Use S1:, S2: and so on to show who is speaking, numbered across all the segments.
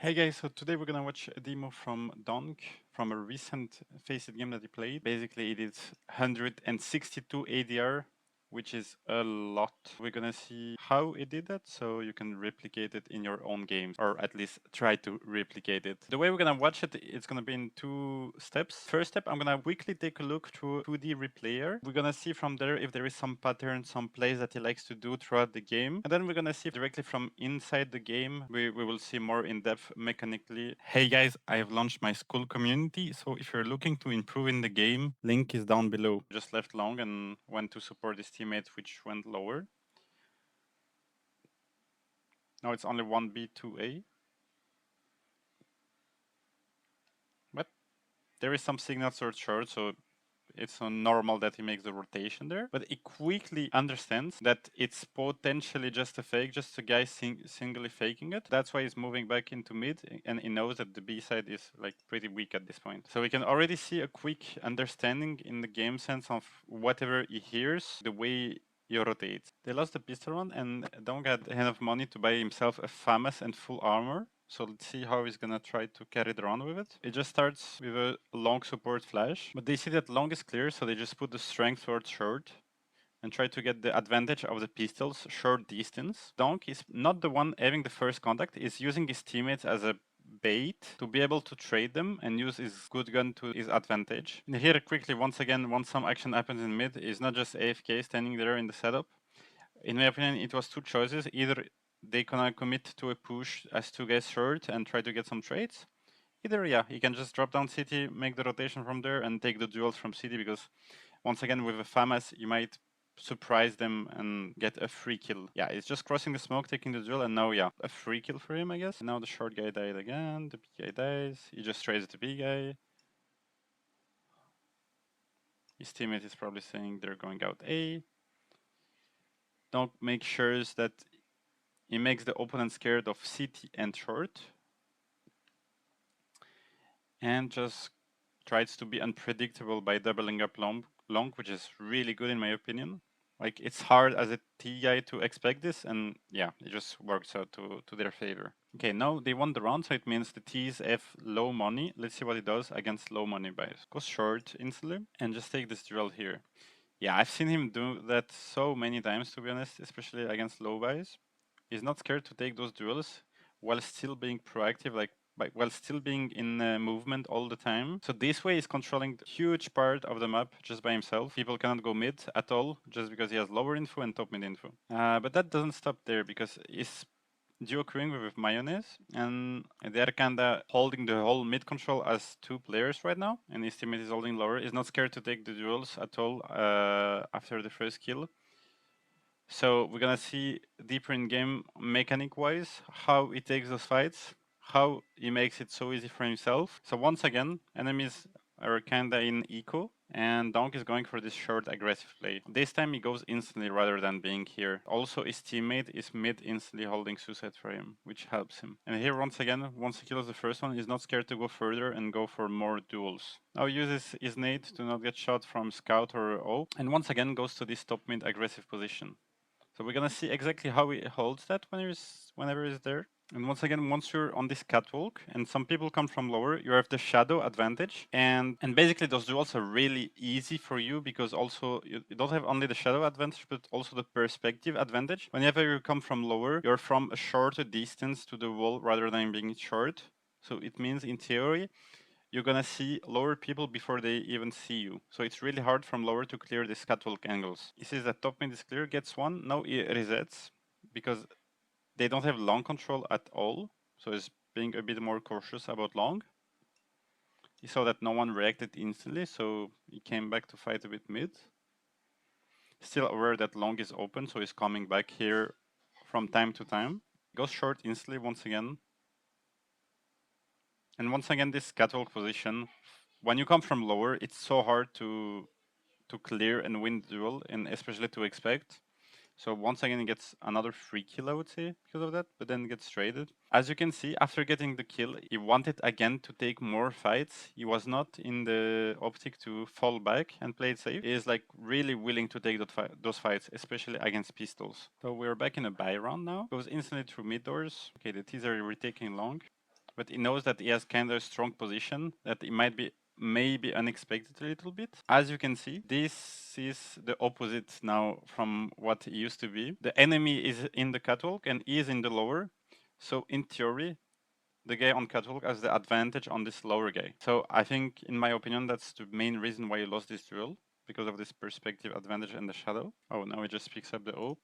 S1: Hey guys, so today we're gonna watch a demo from Donk from a recent FACEIT game that he played. Basically, it is 162 ADR, which is a lot. We're gonna see how it did that, so you can replicate it in your own games, or at least try to replicate it. The way we're gonna watch it, it's gonna be in two steps. First step, I'm gonna quickly take a look through 2D replayer. We're gonna see from there if there is some pattern, some plays that he likes to do throughout the game. And then we're gonna see directly from inside the game, we will see more in depth mechanically. Hey guys, I have launched my school community, so if you're looking to improve in the game, link is down below. Just left long and went to support his teammate, which went lower. Now it's only 1B, 2A. But there is some signal sort short, so it's normal that he makes the rotation there. But he quickly understands that it's potentially just a fake, just a guy singly faking it. That's why he's moving back into mid, and he knows that the B side is like pretty weak at this point. So we can already see a quick understanding in the game sense of whatever he hears, the way he rotates. They lost the pistol one, and Donk had enough money to buy himself a FAMAS and full armor. So let's see how he's gonna try to carry it around with it. It just starts with a long support flash, but they see that long is clear, so they just put the strength towards short and try to get the advantage of the pistols short distance. Donk is not the one having the first contact, is using his teammates as a bait to be able to trade them and use his good gun to his advantage. And here quickly, once again, once some action happens in mid, is not just AFK standing there in the setup. In my opinion, it was two choices. Either they can commit to a push as two guys short and try to get some trades. Either, yeah, you can just drop down city, make the rotation from there, and take the duels from city, because once again, with a FAMAS, you might surprise them and get a free kill. Yeah, it's just crossing the smoke, taking the duel, and now, yeah, a free kill for him, I guess. And now the short guy died again, the B guy dies, he just trades the B guy. His teammate is probably saying they're going out A. Don't make sure that he makes the opponent scared of city and short. And just tries to be unpredictable by doubling up long, which is really good in my opinion. Like, it's hard as a T guy to expect this, and yeah, it just works out to their favor. Okay, now they won the round, so it means the T's have low money. Let's see what it does against low money buys. Go short instantly, and just take this duel here. Yeah, I've seen him do that so many times, to be honest, especially against low buys. He's not scared to take those duels while still being proactive, like while still being in movement all the time. So this way he's controlling a huge part of the map just by himself. People cannot go mid at all just because he has lower info and top mid info. But that doesn't stop there, because he's duo queuing with Mayonnaise, and they're kinda holding the whole mid control as two players right now, and his teammate is holding lower. He's not scared to take the duels at all after the first kill. So we're gonna see deeper in game, mechanic wise, how he takes those fights, how he makes it so easy for himself. So once again, enemies are kinda in eco, and Donk is going for this short aggressive play. This time he goes instantly rather than being here. Also his teammate is mid instantly holding suicide for him, which helps him. And here once again, once he kills the first one, he's not scared to go further and go for more duels. Now he uses his nade to not get shot from scout or O, and once again goes to this top mid aggressive position. So we're gonna see exactly how he holds that whenever he's there. And once again, once you're on this catwalk and some people come from lower, you have the shadow advantage. And basically those duels are really easy for you, because also you don't have only the shadow advantage, but also the perspective advantage. Whenever you come from lower, you're from a shorter distance to the wall rather than being short. So it means in theory, you're gonna see lower people before they even see you. So it's really hard from lower to clear these catwalk angles. He says that top mid is clear, gets one, now he resets, because they don't have long control at all. So he's being a bit more cautious about long. He saw that no one reacted instantly, so he came back to fight a bit mid. Still aware that long is open, so he's coming back here from time to time. Goes short instantly once again. And once again, this catwalk position, when you come from lower, it's so hard to clear and win the duel, and especially to expect. So once again, he gets another free kill, I would say, because of that, but then gets traded. As you can see, after getting the kill, he wanted again to take more fights. He was not in the optic to fall back and play it safe. He is like really willing to take those fights, especially against pistols. So we're back in a buy round now. Goes instantly through mid doors. Okay, the T's are retaking long. but he knows that he has kind of a strong position, that it might be maybe unexpected a little bit. As you can see, this is the opposite now from what it used to be. The enemy is in the catwalk and he is in the lower. So in theory, the guy on catwalk has the advantage on this lower guy. So I think, in my opinion, that's the main reason why he lost this duel, because of this perspective advantage and the shadow. Oh, now he just picks up the O.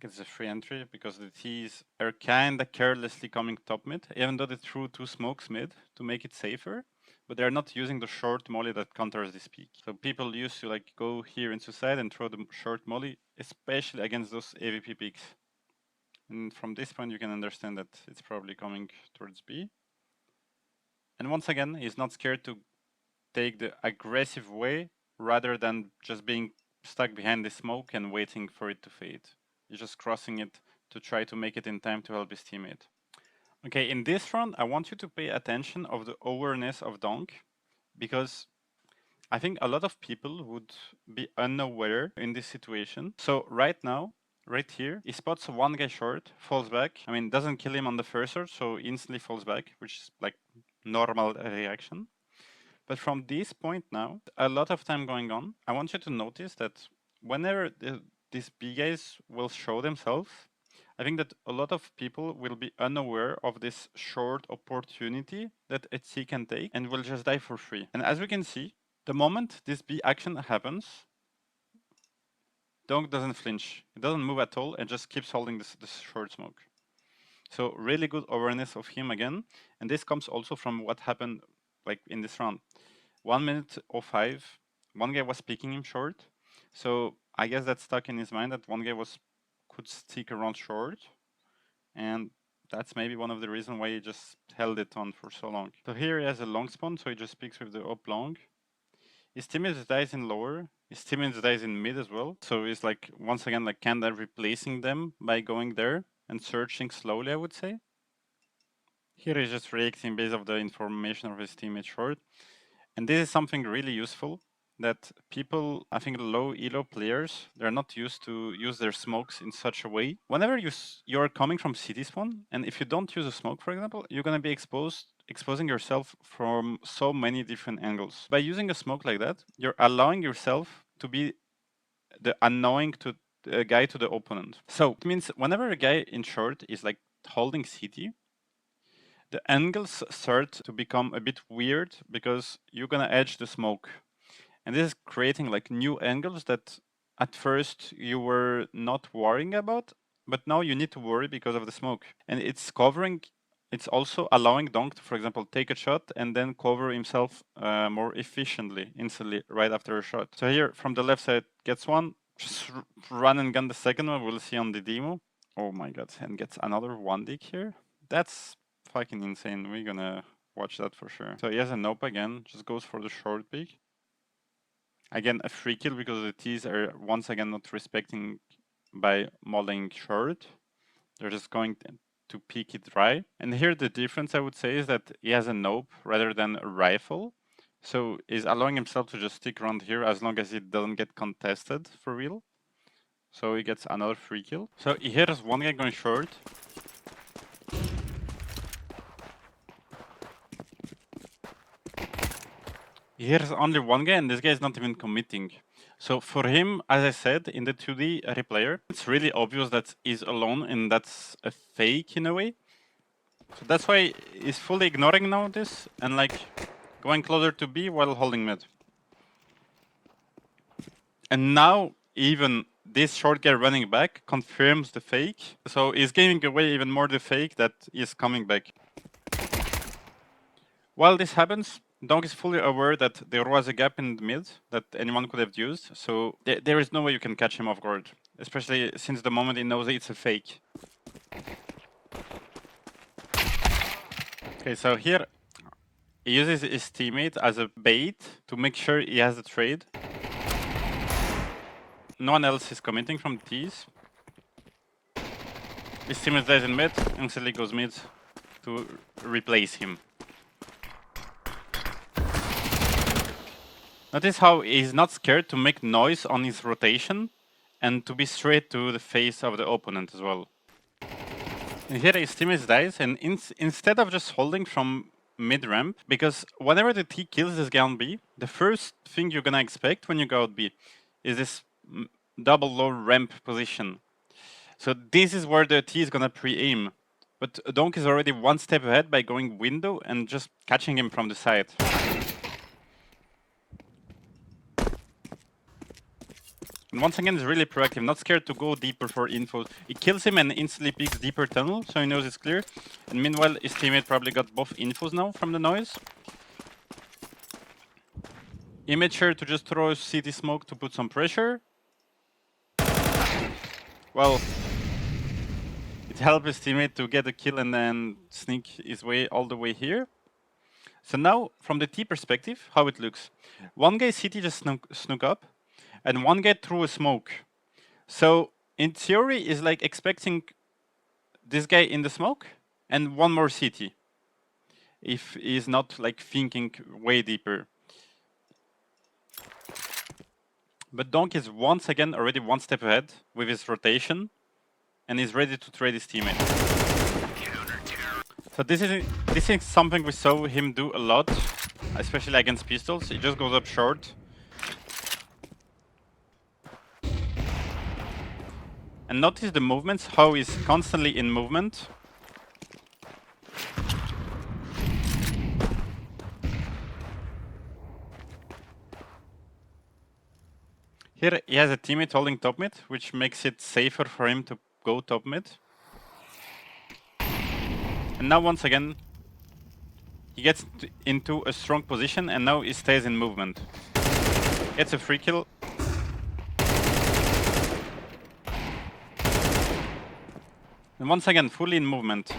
S1: Gets a free entry because the T's are kinda carelessly coming top mid, even though they threw 2 smokes mid to make it safer, but they're not using the short molly that counters this peak. So people used to like go here into side and throw the short molly, especially against those AVP peaks. And from this point you can understand that it's probably coming towards B. And once again, he's not scared to take the aggressive way rather than just being stuck behind the smoke and waiting for it to fade. He's just crossing it to try to make it in time to help his teammate. Okay, in this round, I want you to pay attention of the awareness of Donk, because I think a lot of people would be unaware in this situation. So right now, right here, he spots one guy short, falls back. I mean, doesn't kill him on the first search, so instantly falls back, which is like normal reaction. But from this point now, a lot of time going on, I want you to notice that whenever these B guys will show themselves, I think that a lot of people will be unaware of this short opportunity that ex-G can take and will just die for free. And as we can see, the moment this B action happens, Donk doesn't flinch. He doesn't move at all and just keeps holding this short smoke. So really good awareness of him again. And this comes also from what happened like in this round. 1 minute 05, one guy was picking him short. So I guess that stuck in his mind that one guy could stick around short. And that's maybe one of the reasons why he just held it on for so long. So here he has a long spawn, so he just picks with the up long. His teammates dies in lower, his teammates dies in mid as well. So he's like, once again, like kinda replacing them by going there and searching slowly, I would say. Here he's just reacting based off the information of his teammate short. And this is something really useful that people, I think low elo players, they're not used to use their smokes in such a way. Whenever you're coming from city spawn, and if you don't use a smoke, for example, you're gonna be exposing yourself from so many different angles. By using a smoke like that, you're allowing yourself to be the annoying guy to the opponent. So it means whenever a guy in short is like holding city, the angles start to become a bit weird because you're gonna edge the smoke. And this is creating like new angles that at first you were not worrying about, but now you need to worry because of the smoke. And it's also allowing Donk to, for example, take a shot and then cover himself more efficiently, instantly, right after a shot. So here, from the left side, gets one, just run and gun the second one, we'll see on the demo. Oh my god, and gets another one dig here. That's fucking insane, we're gonna watch that for sure. So he has a nope again, just goes for the short pick. Again, a free kill because the T's are once again not respecting by molling short. They're just going to peek it dry. And here the difference I would say is that he has a nope rather than a rifle. So he's allowing himself to just stick around here as long as it doesn't get contested for real. So he gets another free kill. So he hears one guy going short. Here's only one guy and this guy is not even committing. So for him, as I said, in the 2D replayer, it's really obvious that he's alone and that's a fake in a way. So that's why he's fully ignoring now this and like going closer to B while holding mid. And now even this short guy running back confirms the fake. So he's giving away even more the fake that is coming back. While this happens, Donk is fully aware that there was a gap in the mid that anyone could have used, so there is no way you can catch him off guard, especially since the moment he knows it's a fake. Okay, so here he uses his teammate as a bait to make sure he has the trade. No one else is committing from T's. His teammate dies in mid, instantly goes mid to replace him. Notice how he's not scared to make noise on his rotation and to be straight to the face of the opponent as well. And here his teammate dies, and instead of just holding from mid-ramp, because whenever the T kills this guy on B, the first thing you're gonna expect when you go out B is this double low ramp position. So this is where the T is gonna pre-aim. But Donk is already one step ahead by going window and just catching him from the side. And once again, it's really proactive, not scared to go deeper for info. He kills him and instantly peeks deeper tunnel, so he knows it's clear. And meanwhile, his teammate probably got both infos now from the noise. He made sure to just throw a CT smoke to put some pressure. Well, it helped his teammate to get a kill and then sneak his way all the way here. So now, from the T perspective, how it looks. One guy CT just snuck up, and one guy threw a smoke. So, in theory, is like expecting this guy in the smoke, and one more CT. If he's not like thinking way deeper. But Donk is once again already one step ahead with his rotation, and he's ready to trade his teammate. So this is something we saw him do a lot, especially against pistols. He just goes up short. And notice the movements, how he's constantly in movement. Here he has a teammate holding top mid, which makes it safer for him to go top mid. And now once again, he gets into a strong position and now he stays in movement. Gets a free kill. And once again, fully in movement.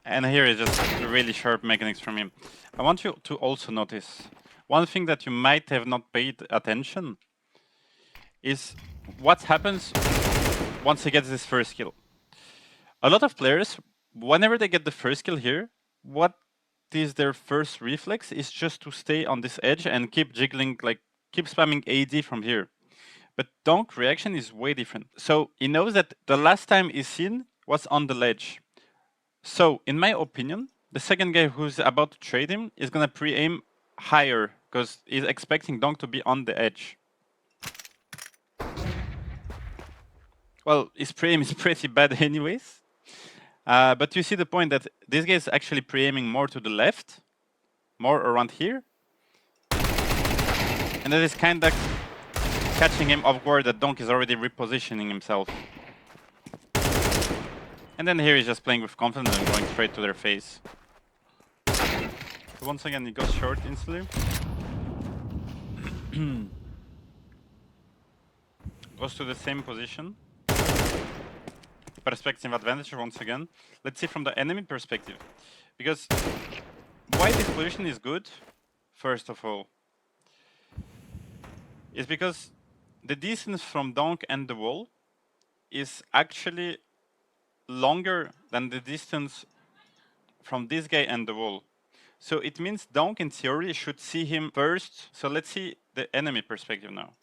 S1: And here is just really sharp mechanics from him. I want you to also notice one thing that you might have not paid attention is what happens once he gets his first kill. A lot of players, whenever they get the first kill here, what is their first reflex is just to stay on this edge and keep jiggling, like keep spamming AD from here. But Donk reaction is way different. So he knows that the last time he's seen was on the ledge. So in my opinion, the second guy who's about to trade him is gonna pre-aim higher because he's expecting Donk to be on the edge. Well, his pre-aim is pretty bad anyways. But you see the point that this guy is actually pre-aiming more to the left, more around here. And that is kind of catching him off guard that Donk is already repositioning himself. And then here he's just playing with confidence and going straight to their face. So once again, he goes short instantly. Goes to the same position. Perspective advantage once again. Let's see from the enemy perspective. Because why this position is good, first of all, is because the distance from Donk and the wall is actually longer than the distance from this guy and the wall. So it means Donk in theory should see him first. So let's see the enemy perspective now.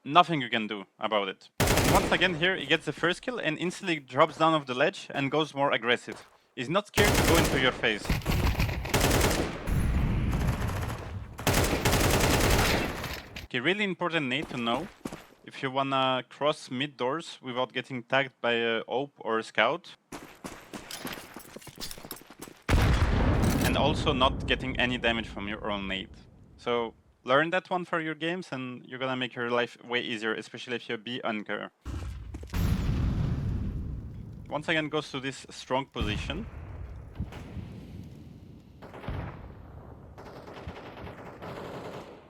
S1: Nothing you can do about it. Once again here he gets the first kill and instantly drops down off the ledge and goes more aggressive. He's not scared to go into your face. Okay, really important nade to know. If you wanna cross mid doors without getting tagged by a AWP or a scout. And also not getting any damage from your own nade. So learn that one for your games and you're gonna make your life way easier, especially if you be anchor. Once again goes to this strong position.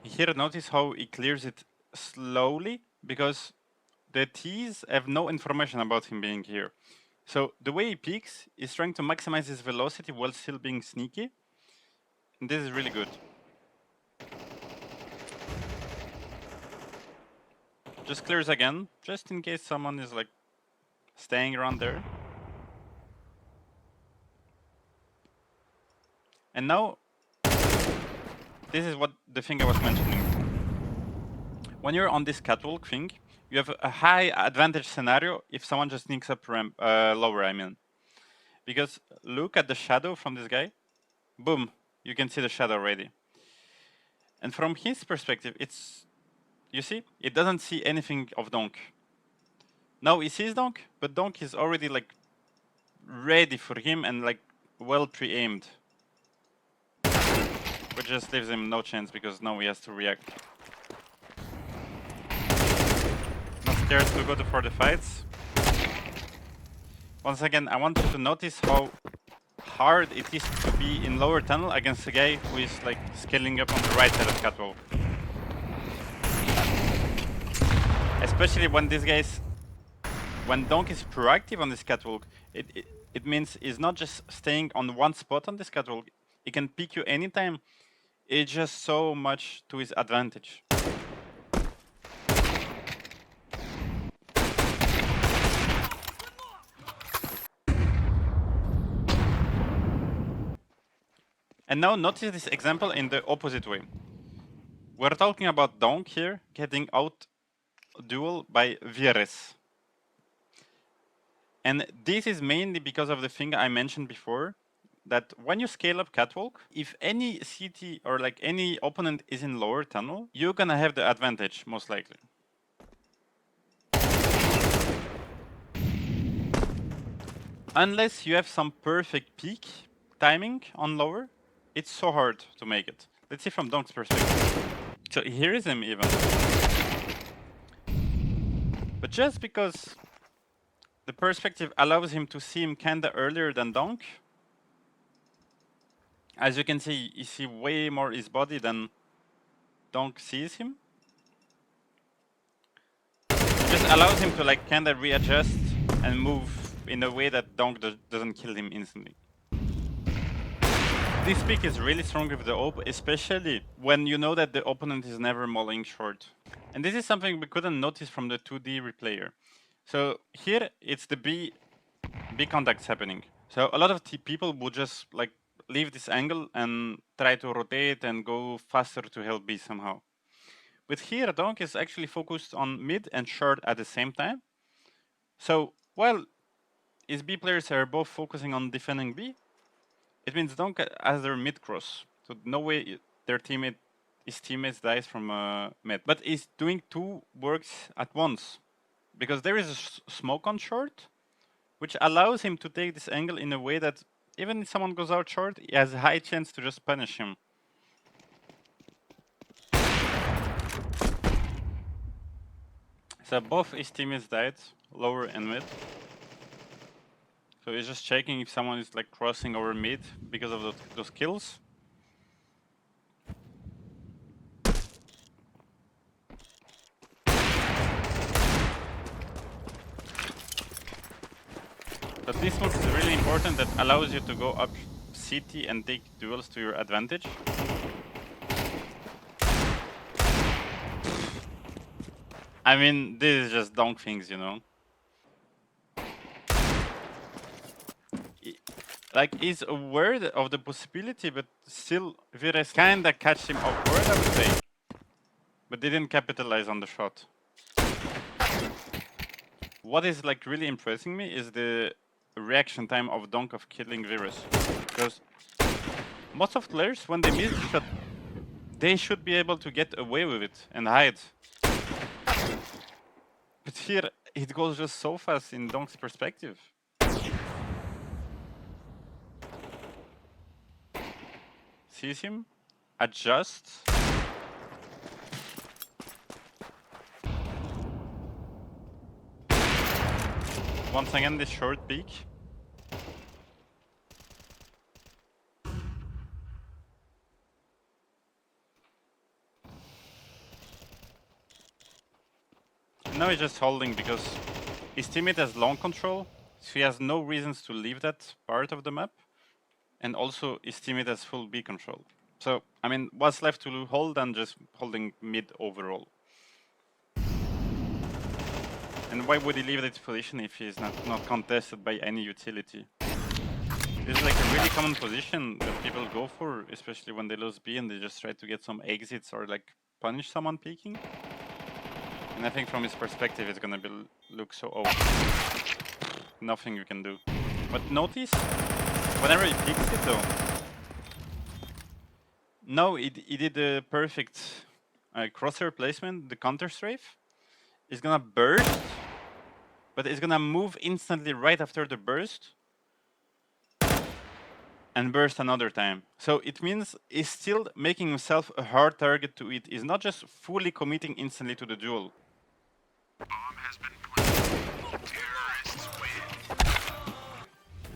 S1: Here notice how he clears it slowly, because the T's have no information about him being here. So the way he peeks is trying to maximize his velocity while still being sneaky. And this is really good. Just clears again, just in case someone is like staying around there. And now, this is what the thing I was mentioning. when you're on this catwalk thing, you have a high advantage scenario if someone just sneaks up lower, I mean. Because look at the shadow from this guy. Boom, you can see the shadow already. And from his perspective, it's, you see, it doesn't see anything of Donk. Now he sees Donk, but Donk is already like ready for him and like well pre-aimed. Which just leaves him no chance because now he has to react. Not scared to go for the fights. Once again, I want you to notice how hard it is to be in lower tunnel against a guy who is like scaling up on the right side of catwalk. Especially when this guy's, when Donk is proactive on this catwalk, it means he's not just staying on one spot on this catwalk. He can pick you anytime. It's just so much to his advantage. And now notice this example in the opposite way. We're talking about Donk here getting out duel by Vires. And this is mainly because of the thing I mentioned before, that when you scale up catwalk, if any CT or like any opponent is in lower tunnel, you're gonna have the advantage, most likely. Unless you have some perfect peak timing on lower, it's so hard to make it. Let's see from Donk's perspective. So here is him even. But just because the perspective allows him to see him kinda earlier than Donk, as you can see, you see way more his body than Donk sees him. It just allows him to like kinda readjust and move in a way that Donk doesn't kill him instantly. This pick is really strong with the op, especially when you know that the opponent is never mulling short. And this is something we couldn't notice from the 2D replayer. So here it's the B contacts happening. So a lot of people would just like leave this angle and try to rotate and go faster to help B somehow. But here Donk is actually focused on mid and short at the same time. So while his B players are both focusing on defending B, it means Donk has their mid cross. So no way his teammates dies from mid. But he's doing two works at once. Because there is a smoke on short, which allows him to take this angle in a way that even if someone goes out short, he has a high chance to just punish him. So both his teammates died, lower and mid. So he's just checking if someone is like crossing over mid because of those kills. But this one is really important, that allows you to go up CT and take duels to your advantage. I mean, this is just Donk things, you know. Like, he's aware of the possibility, but still, Vires kinda catch him off guard, I would say. But didn't capitalize on the shot. What is like really impressing me is the reaction time of Donk of killing Vires. Because most of players, when they miss the shot, they should be able to get away with it and hide. But here, it goes just so fast in Donk's perspective. Sees him, adjusts. Once again, this short peek. Now he's just holding because his teammate has long control, so he has no reasons to leave that part of the map. And also his teammate has full B control. So, I mean, what's left to hold than just holding mid overall? And why would he leave that position if he's not contested by any utility? This is like a really common position that people go for, especially when they lose B and they just try to get some exits or like punish someone peeking. And I think from his perspective it's gonna look so old. Nothing you can do. But notice, whenever he picks it though, no, he did the perfect crosshair placement, the counter strafe. It's gonna burst, but it's gonna move instantly right after the burst and burst another time. So it means he's still making himself a hard target to eat. He's not just fully committing instantly to the duel.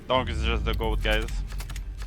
S1: Donk is just the GOAT, guys.